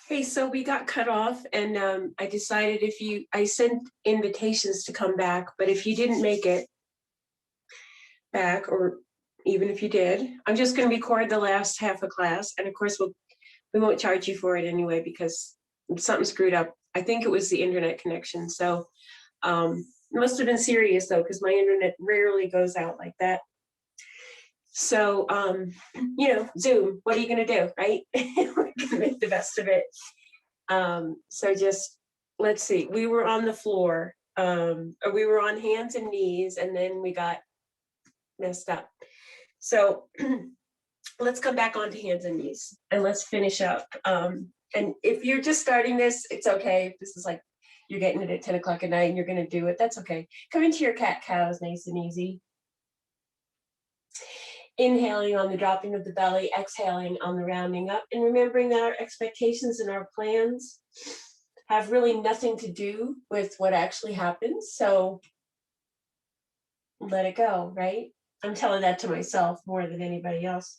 Hey, so we got cut off, and I decided I sent invitations to come back, but if you didn't make it back, or even if you did, I'm just going to record the last half of class, and of course we won't charge you for it anyway because something screwed up. I think it was the internet connection, so it must have been serious though, because my internet rarely goes out like that. So, Zoom, what are you going to do, right? We're going to make the best of it. So just, let's see, we were on the floor, or we were on hands and knees, and then we got messed up. So let's come back onto hands and knees and let's finish up. And if you're just starting this, it's okay. If this is like, you're getting it at 10 o'clock at night and you're going to do it, that's okay. Come into your cat-cows, nice and easy. Inhaling on the dropping of the belly, exhaling on the rounding up, and remembering that our expectations and our plans have really nothing to do with what actually happens. So let it go, right? I'm telling that to myself more than anybody else.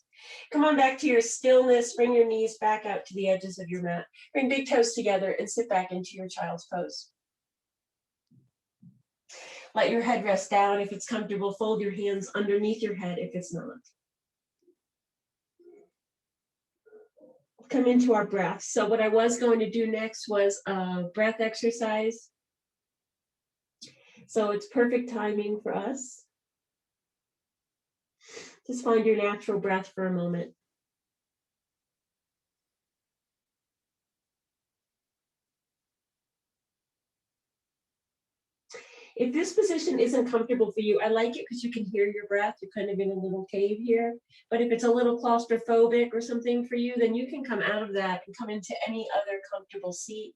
Come on back to your stillness. Bring your knees back out to the edges of your mat. Bring big toes together and sit back into your child's pose. Let your head rest down if it's comfortable. Fold your hands underneath your head if it's not. Come into our breath. So what I was going to do next was a breath exercise. So it's perfect timing for us. Just find your natural breath for a moment. If this position isn't comfortable for you, I like it because you can hear your breath. You're kind of in a little cave here. But if it's a little claustrophobic or something for you, then you can come out of that and come into any other comfortable seat.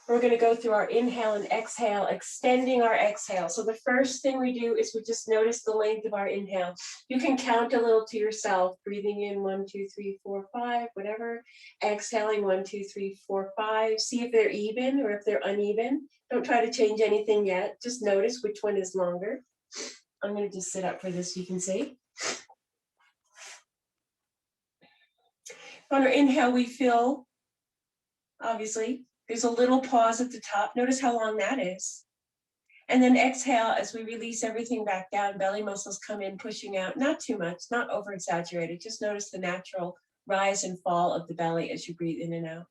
We're going to go through our inhale and exhale, extending our exhale. So the first thing we do is we just notice the length of our inhale. You can count a little to yourself, breathing in 1, 2, 3, 4, 5, whatever. Exhaling 1, 2, 3, 4, 5. See if they're even or if they're uneven. Don't try to change anything yet. Just notice which one is longer. I'm going to just sit up for this so you can see. On our inhale, we feel, obviously, there's a little pause at the top. Notice how long that is. And then exhale as we release everything back down. Belly muscles come in, pushing out. Not too much, not over exaggerated. Just notice the natural rise and fall of the belly as you breathe in and out.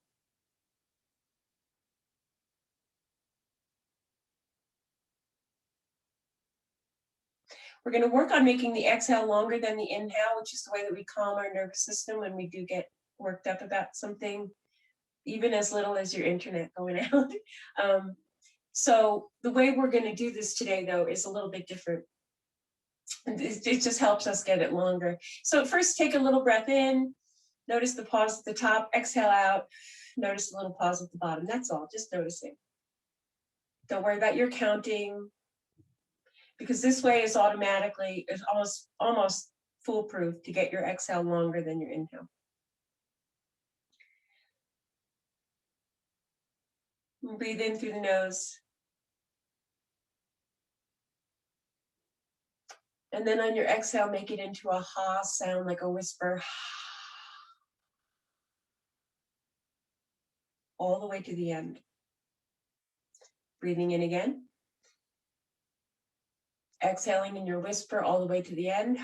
We're going to work on making the exhale longer than the inhale, which is the way that we calm our nervous system when we do get worked up about something, even as little as your internet going out. So the way we're going to do this today, though, is a little bit different. It just helps us get it longer. So first, take a little breath in. Notice the pause at the top. Exhale out. Notice a little pause at the bottom. That's all. Just noticing. Don't worry about your counting, because this way is almost foolproof to get your exhale longer than your inhale. Breathe in through the nose. And then on your exhale, make it into a ha sound, like a whisper. All the way to the end. Breathing in again. Exhaling in your whisper all the way to the end.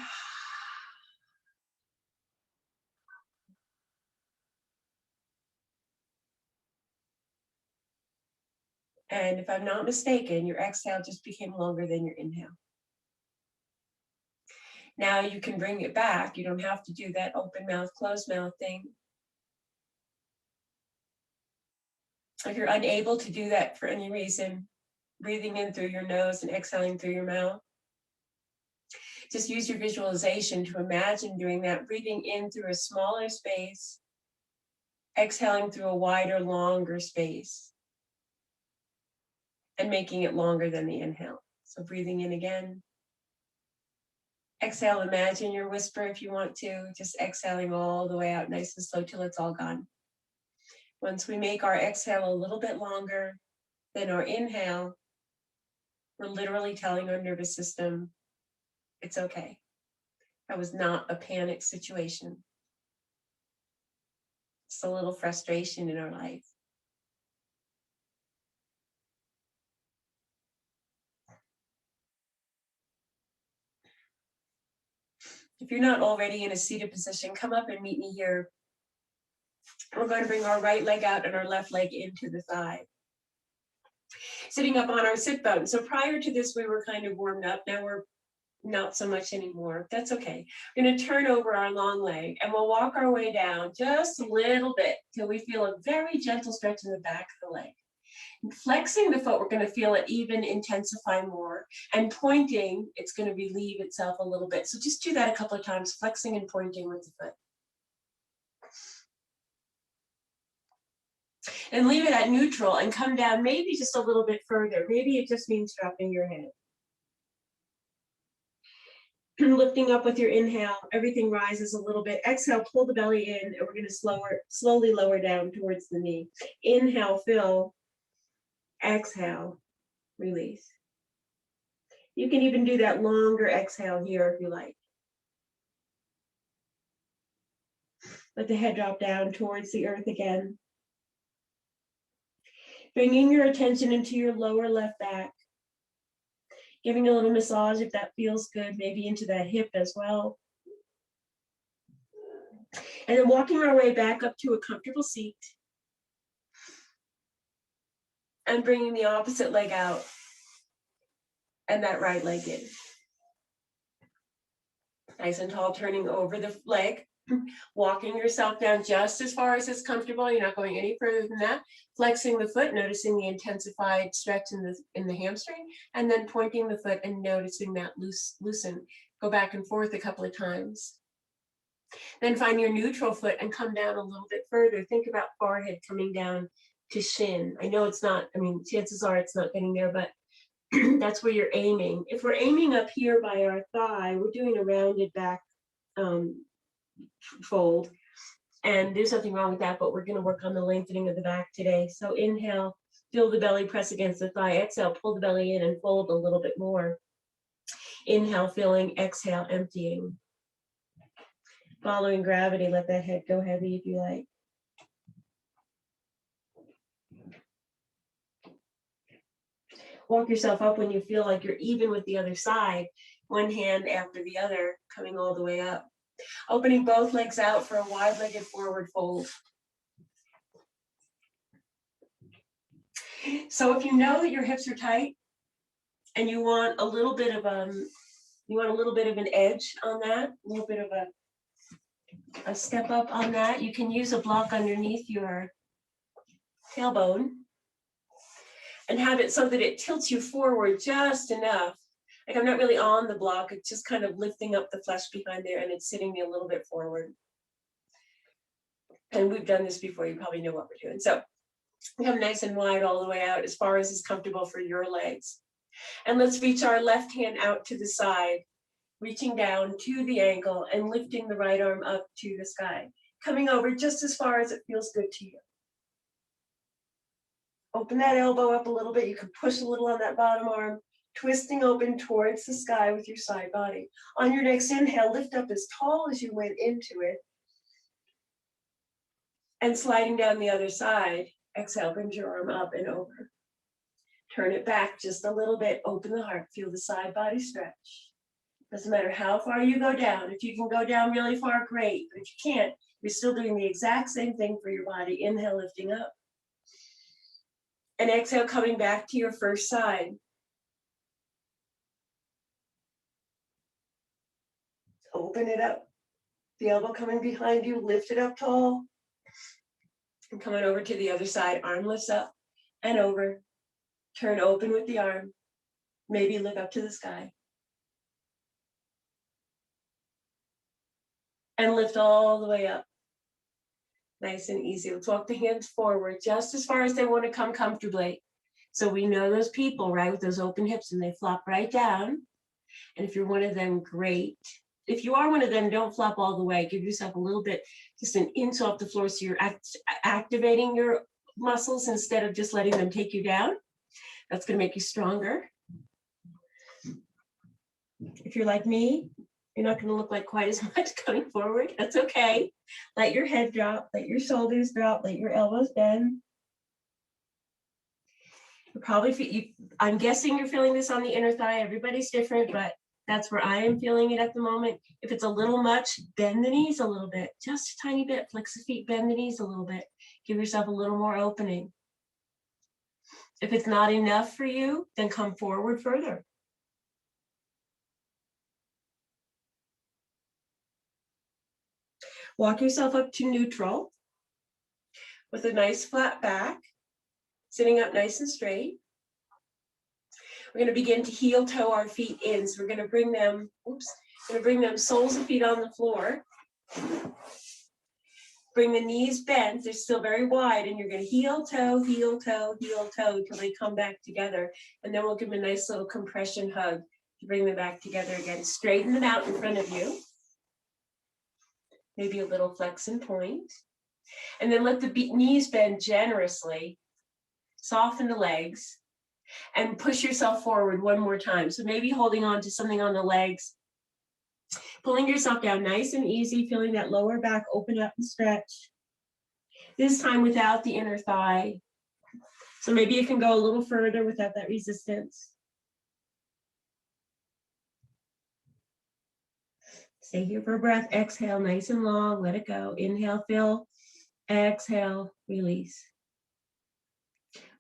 And if I'm not mistaken, your exhale just became longer than your inhale. Now you can bring it back. You don't have to do that open mouth, closed mouth thing. If you're unable to do that for any reason, breathing in through your nose and exhaling through your mouth, just use your visualization to imagine doing that, breathing in through a smaller space, exhaling through a wider, longer space, and making it longer than the inhale. So breathing in again. Exhale, imagine your whisper if you want to, just exhaling all the way out nice and slow till it's all gone. Once we make our exhale a little bit longer than our inhale, we're literally telling our nervous system, it's okay. That was not a panic situation. Just a little frustration in our life. If you're not already in a seated position, come up and meet me here. We're going to bring our right leg out and our left leg into the thigh. Sitting up on our sit bone. So prior to this, we were kind of warmed up. Now we're not so much anymore. That's okay. We're going to turn over our long leg and we'll walk our way down just a little bit till we feel a very gentle stretch in the back of the leg. Flexing the foot, we're going to feel it even intensify more. And pointing, it's going to relieve itself a little bit. So just do that a couple of times, flexing and pointing with the foot. And leave it at neutral and come down maybe just a little bit further. Maybe it just means dropping your head. Lifting up with your inhale, everything rises a little bit. Exhale, pull the belly in, and we're going to slowly lower down towards the knee. Inhale, fill. Exhale, release. You can even do that longer exhale here if you like. Let the head drop down towards the earth again. Bringing your attention into your lower left back. Giving a little massage if that feels good, maybe into that hip as well. And then walking our way back up to a comfortable seat. And bringing the opposite leg out. And that right leg in. Nice and tall, turning over the leg. Walking yourself down just as far as it's comfortable. You're not going any further than that. Flexing the foot, noticing the intensified stretch in the hamstring, and then pointing the foot and noticing that loosen. Go back and forth a couple of times. Then find your neutral foot and come down a little bit further. Think about forehead coming down to shin. I know it's not, chances are it's not getting there, but that's where you're aiming. If we're aiming up here by our thigh, we're doing a rounded back fold, and there's nothing wrong with that, but we're going to work on the lengthening of the back today. So inhale, feel the belly press against the thigh. Exhale, pull the belly in and fold a little bit more. Inhale, filling. Exhale, emptying. Following gravity, let that head go heavy if you like. Walk yourself up when you feel like you're even with the other side, one hand after the other, coming all the way up. Opening both legs out for a wide-legged forward fold. So if you know that your hips are tight and you want a little bit of an edge on that, a little bit of a step up on that, you can use a block underneath your tailbone and have it so that it tilts you forward just enough. Like I'm not really on the block, it's just kind of lifting up the flesh behind there and it's sitting me a little bit forward. And we've done this before, you probably know what we're doing. So we have nice and wide all the way out as far as is comfortable for your legs. And let's reach our left hand out to the side, reaching down to the ankle and lifting the right arm up to the sky, coming over just as far as it feels good to you. Open that elbow up a little bit. You can push a little on that bottom arm, twisting open towards the sky with your side body. On your next inhale, lift up as tall as you went into it. And sliding down the other side, exhale, bring your arm up and over. Turn it back just a little bit, open the heart, feel the side body stretch. Doesn't matter how far you go down. If you can go down really far, great. But if you can't, you're still doing the exact same thing for your body. Inhale, lifting up. And exhale, coming back to your first side. Open it up. The elbow coming behind you, lift it up tall. And coming over to the other side, arm lifts up and over. Turn open with the arm. Maybe look up to the sky. And lift all the way up. Nice and easy. Let's walk the hands forward just as far as they want to come comfortably. So we know those people, right, with those open hips and they flop right down. And if you're one of them, great. If you are one of them, don't flop all the way. Give yourself a little bit, just an inch off the floor so you're activating your muscles instead of just letting them take you down. That's going to make you stronger. If you're like me, You're not going to look like quite as much coming forward. That's okay. Let your head drop, let your shoulders drop, let your elbows bend. You probably feel, I'm guessing you're feeling this on the inner thigh. Everybody's different, but that's where I am feeling it at the moment. If it's a little much, bend the knees a little bit, just a tiny bit. Flex the feet, bend the knees a little bit. Give yourself a little more opening. If it's not enough for you, then come forward further. Walk yourself up to neutral with a nice flat back, sitting up nice and straight. We're going to begin to heel toe our feet in. So we're going to bring them, soles of feet on the floor. Bring the knees bent, they're still very wide, and you're going to heel toe, heel toe, heel toe until they come back together. And then we'll give them a nice little compression hug to bring them back together again. Straighten them out in front of you. Maybe a little flex and point. And then let the knees bend generously. Soften the legs. And push yourself forward one more time. So maybe holding on to something on the legs. Pulling yourself down nice and easy, feeling that lower back open up and stretch. This time without the inner thigh. So maybe you can go a little further without that resistance. Stay here for a breath. Exhale, nice and long. Let it go. Inhale, fill. Exhale, release.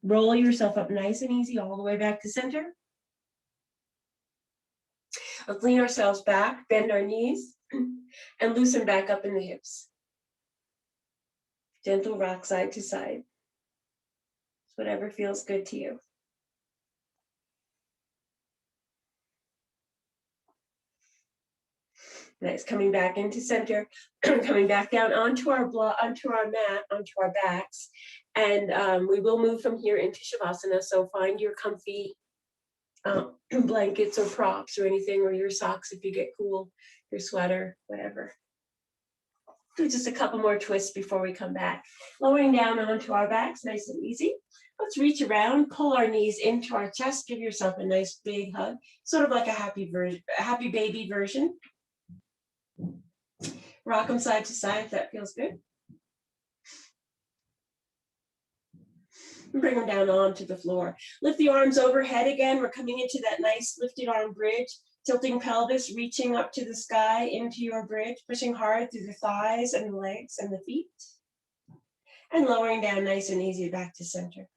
Roll yourself up nice and easy all the way back to center. Let's lean ourselves back, bend our knees, and loosen back up in the hips. Gentle rock side to side. Whatever feels good to you. Nice, coming back into center, coming back down onto our mat, onto our backs. And we will move from here into Shavasana. So find your comfy blankets or props or anything, or your socks if you get cool, your sweater, whatever. Do just a couple more twists before we come back. Lowering down onto our backs, nice and easy. Let's reach around, pull our knees into our chest, give yourself a nice big hug, sort of like a happy baby version. Rock them side to side if that feels good. And bring them down onto the floor. Lift the arms overhead again. We're coming into that nice lifted arm bridge. Tilting pelvis, reaching up to the sky into your bridge, pushing hard through the thighs and the legs and the feet. And lowering down nice and easy back to center.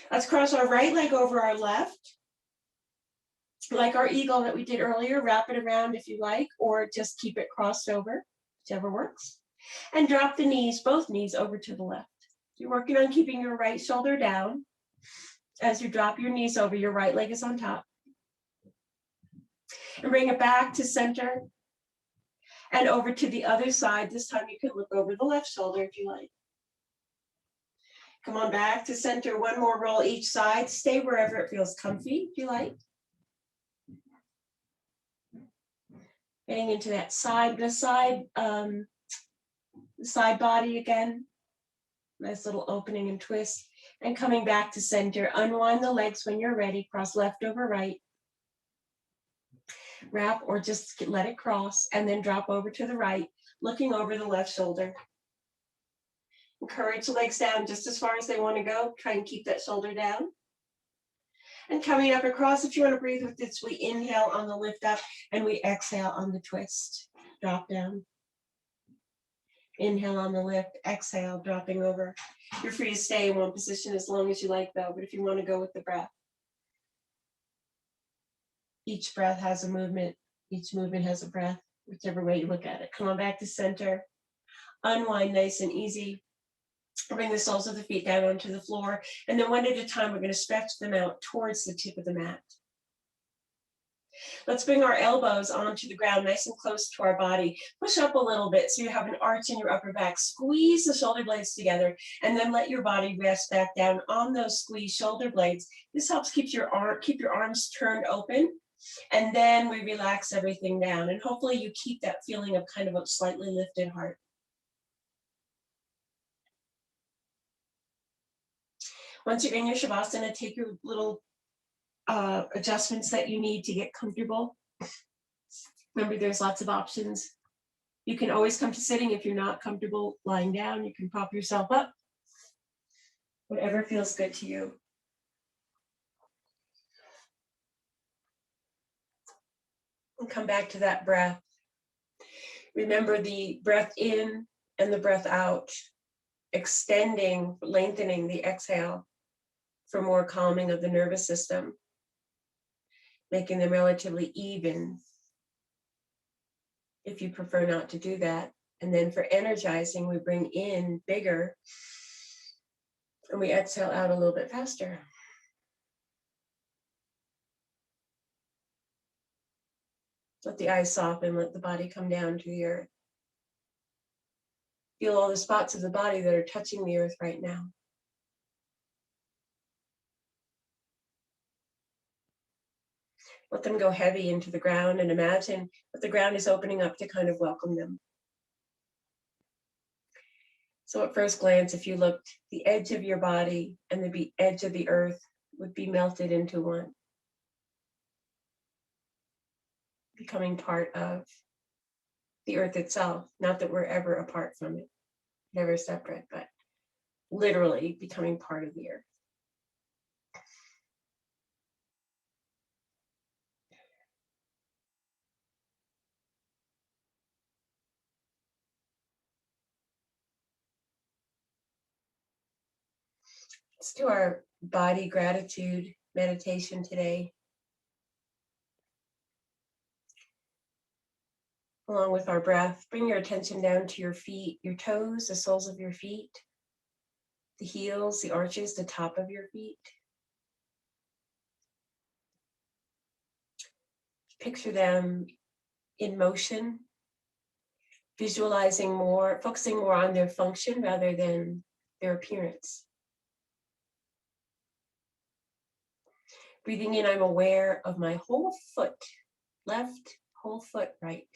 Let's cross our right leg over our left. Like our eagle that we did earlier, wrap it around if you like, or just keep it crossed over, whichever works. And drop the knees, both knees over to the left. You're working on keeping your right shoulder down. As you drop your knees over, your right leg is on top. And bring it back to center and over to the other side. This time you can look over the left shoulder if you like. Come on back to center, one more roll each side. Stay wherever it feels comfy if you like. Getting into that side body again. Nice little opening and twist. And coming back to center, unwind the legs when you're ready, cross left over right. Wrap or just let it cross and then drop over to the right, looking over the left shoulder. Encourage the legs down just as far as they want to go. Try and keep that shoulder down. And coming up across, if you want to breathe with this, we inhale on the lift up and we exhale on the twist. Drop down. Inhale on the lift, exhale, dropping over. You're free to stay in one position as long as you like though, but if you want to go with the breath. Each breath has a movement. Each movement has a breath, whichever way you look at it. Come on back to center. Unwind nice and easy. Bring the soles of the feet down onto the floor. And then one at a time, we're going to stretch them out towards the tip of the mat. Let's bring our elbows onto the ground nice and close to our body. Push up a little bit so you have an arch in your upper back. Squeeze the shoulder blades together and then let your body rest back down on those squeezed shoulder blades. This helps keep your arms turned open. And then we relax everything down. And hopefully you keep that feeling of kind of a slightly lifted heart. Once you're in your Shavasana, take your little adjustments that you need to get comfortable. Remember, there's lots of options. You can always come to sitting if you're not comfortable lying down. You can prop yourself up. Whatever feels good to you. And come back to that breath. Remember the breath in and the breath out, extending, lengthening the exhale for more calming of the nervous system, making them relatively even if you prefer not to do that. And then for energizing, we bring in bigger and we exhale out a little bit faster. Let the eyes soften, let the body come down to the earth. Feel all the spots of the body that are touching the earth right now. Let them go heavy into the ground and imagine that the ground is opening up to kind of welcome them. So at first glance, if you looked, the edge of your body and the edge of the earth would be melted into one, becoming part of the earth itself. Not that we're ever apart from it, never separate, but literally becoming part of the earth. Let's do our body gratitude meditation today. Along with our breath, bring your attention down to your feet, your toes, the soles of your feet, the heels, the arches, the top of your feet. Picture them in motion, visualizing more, focusing more on their function rather than their appearance. Breathing in, I'm aware of my whole foot, left, whole foot, right.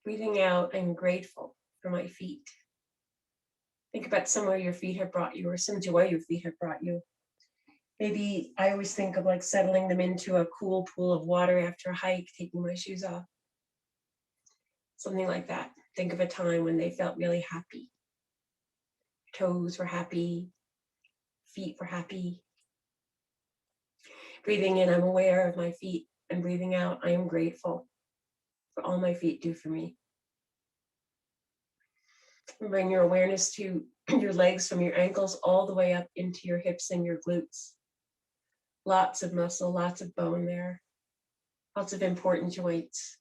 Breathing out, I'm grateful for my feet. Think about somewhere your feet have brought you or some joy your feet have brought you. Maybe I always think of like settling them into a cool pool of water after a hike, taking my shoes off. Something like that. Think of a time when they felt really happy. Toes were happy, feet were happy. Breathing in, I'm aware of my feet, and breathing out, I am grateful for all my feet do for me. And bring your awareness to your legs from your ankles all the way up into your hips and your glutes. Lots of muscle, lots of bone there, lots of important joints.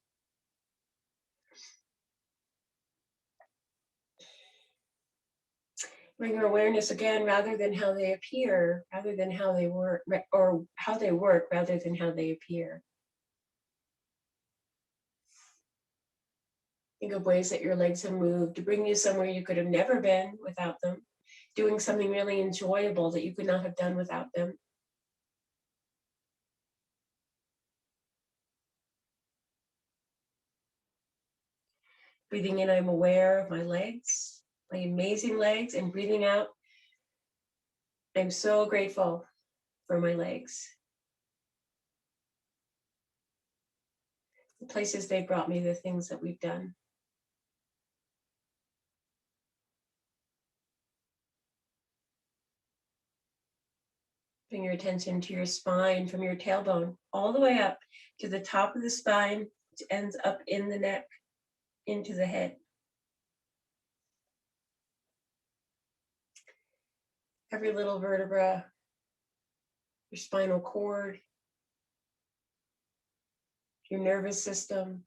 Bring your awareness again, rather than how they appear, rather than how they work, or how they work rather than how they appear. Think of ways that your legs have moved to bring you somewhere you could have never been without them, doing something really enjoyable that you could not have done without them. Breathing in, I'm aware of my legs, my amazing legs, and breathing out, I'm so grateful for my legs. The places they brought me, the things that we've done. Bring your attention to your spine from your tailbone all the way up to the top of the spine, which ends up in the neck, into the head. Every little vertebra, your spinal cord, your nervous system.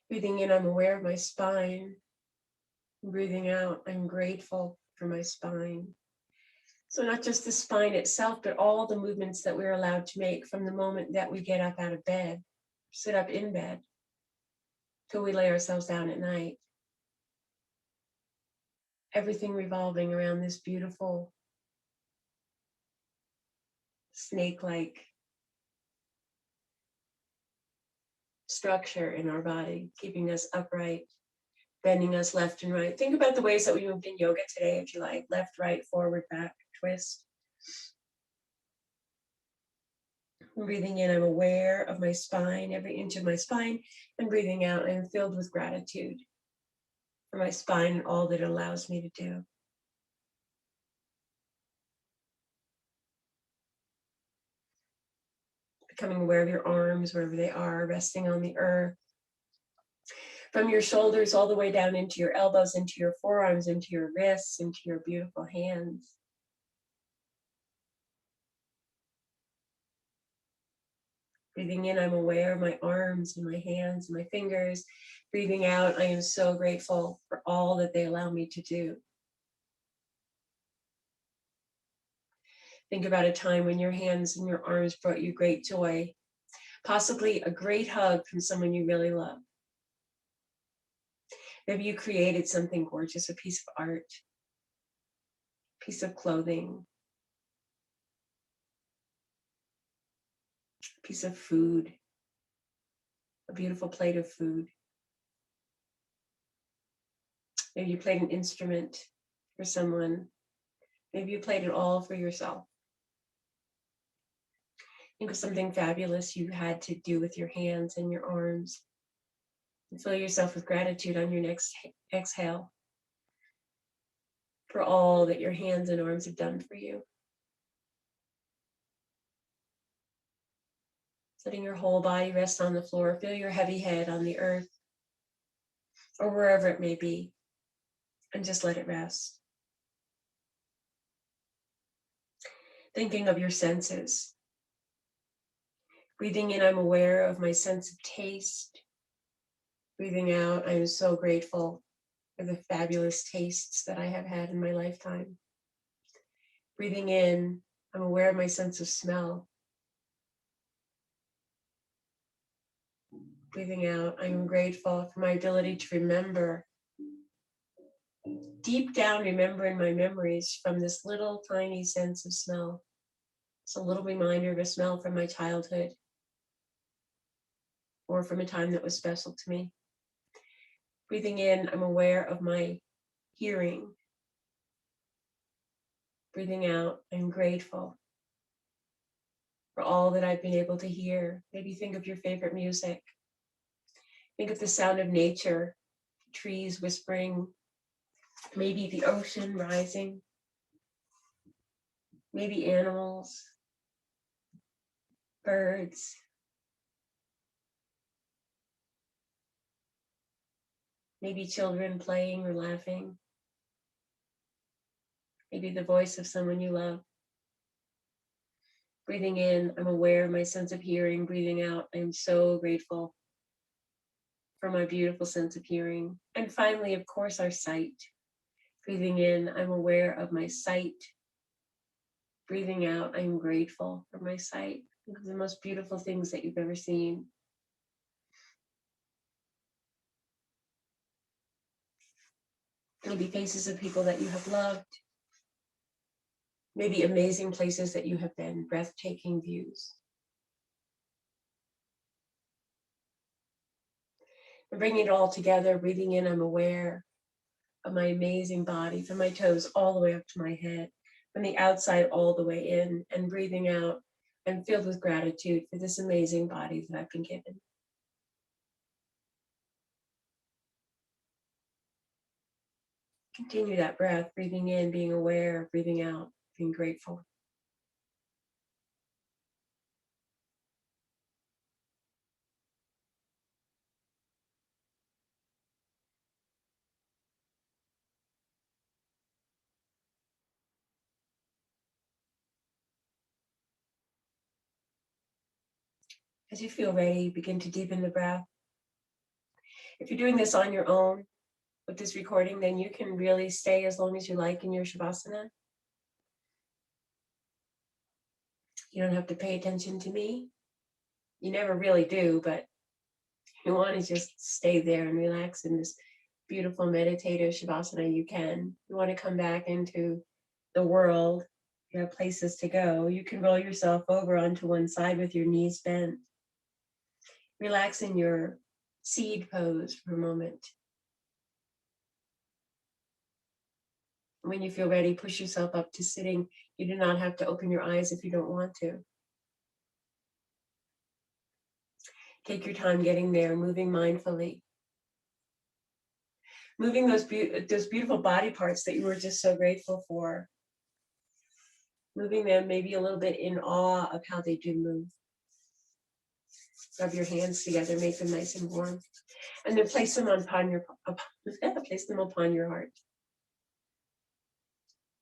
Breathing in, I'm aware of my spine. Breathing out, I'm grateful for my spine. So not just the spine itself, but all the movements that we're allowed to make from the moment that we get up out of bed, sit up in bed, till we lay ourselves down at night. Everything revolving around this beautiful snake-like structure in our body, keeping us upright, bending us left and right. Think about the ways that we moved in yoga today, if you like. Left, right, forward, back, twist. Breathing in, I'm aware of my spine, every inch of my spine, and breathing out, I am filled with gratitude for my spine and all that it allows me to do. Becoming aware of your arms, wherever they are, resting on the earth. From your shoulders all the way down into your elbows, into your forearms, into your wrists, into your beautiful hands. Breathing in, I'm aware of my arms and my hands and my fingers. Breathing out, I am so grateful for all that they allow me to do. Think about a time when your hands and your arms brought you great joy, possibly a great hug from someone you really love. Maybe you created something gorgeous, a piece of art, a piece of clothing, a piece of food, a beautiful plate of food. Maybe you played an instrument for someone. Maybe you played it all for yourself. Think of something fabulous you had to do with your hands and your arms. And fill yourself with gratitude on your next exhale for all that your hands and arms have done for you. Letting your whole body rest on the floor. Feel your heavy head on the earth or wherever it may be, and just let it rest. Thinking of your senses. Breathing in, I'm aware of my sense of taste. Breathing out, I am so grateful for the fabulous tastes that I have had in my lifetime. Breathing in, I'm aware of my sense of smell. Breathing out, I am grateful for my ability to remember. Deep down, remembering my memories from this little tiny sense of smell. It's a little reminder of a smell from my childhood or from a time that was special to me. Breathing in, I'm aware of my hearing. Breathing out, I'm grateful for all that I've been able to hear. Maybe think of your favorite music. Think of the sound of nature, trees whispering, maybe the ocean rising, maybe animals, birds. Maybe children playing or laughing. Maybe the voice of someone you love. Breathing in, I'm aware of my sense of hearing. Breathing out, I'm so grateful for my beautiful sense of hearing. And finally, of course, our sight. Breathing in, I'm aware of my sight. Breathing out, I'm grateful for my sight. Think of the most beautiful things that you've ever seen. Maybe faces of people that you have loved. Maybe amazing places that you have been, breathtaking views. And bringing it all together, breathing in, I'm aware of my amazing body, from my toes all the way up to my head, from the outside all the way in, and breathing out, I'm filled with gratitude for this amazing body that I've been given. Continue that breath, breathing in, being aware, breathing out, being grateful. As you feel ready, begin to deepen the breath. If you're doing this on your own with this recording, then you can really stay as long as you like in your Shavasana. You don't have to pay attention to me. You never really do, but you want to just stay there and relax in this beautiful meditative Shavasana, you can. You want to come back into the world, you have places to go. You can roll yourself over onto one side with your knees bent. Relax in your seed pose for a moment. When you feel ready, push yourself up to sitting. You do not have to open your eyes if you don't want to. Take your time getting there, moving mindfully. Moving those beautiful body parts that you were just so grateful for. Moving them maybe a little bit in awe of how they do move. Rub your hands together, make them nice and warm. And then place them upon your heart.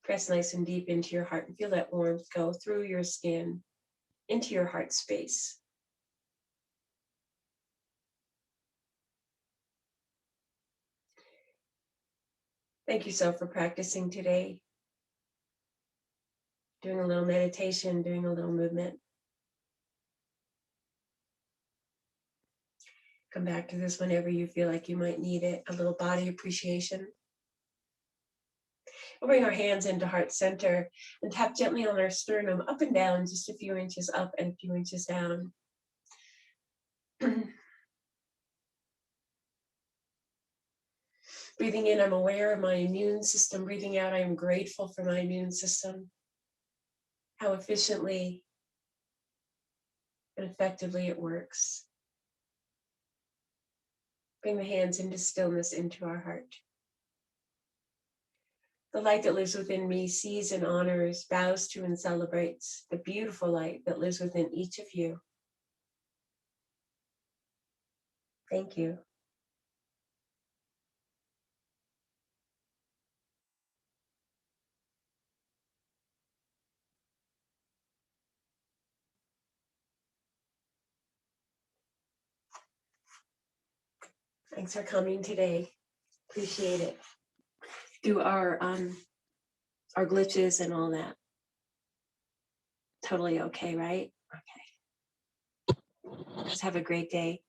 Press nice and deep into your heart and feel that warmth go through your skin into your heart space. Thank you so for practicing today. Doing a little meditation, doing a little movement. Come back to this whenever you feel like you might need it. A little body appreciation. We'll bring our hands into heart center and tap gently on our sternum, up and down, just a few inches up and a few inches down. Breathing in, I'm aware of my immune system. Breathing out, I am grateful for my immune system. How efficiently and effectively it works. Bring the hands into stillness, into our heart. The light that lives within me sees and honors, bows to and celebrates the beautiful light that lives within each of you. Thank you. Thanks for coming today. Appreciate it. Through our glitches and all that. Totally okay, right? Okay. Just have a great day.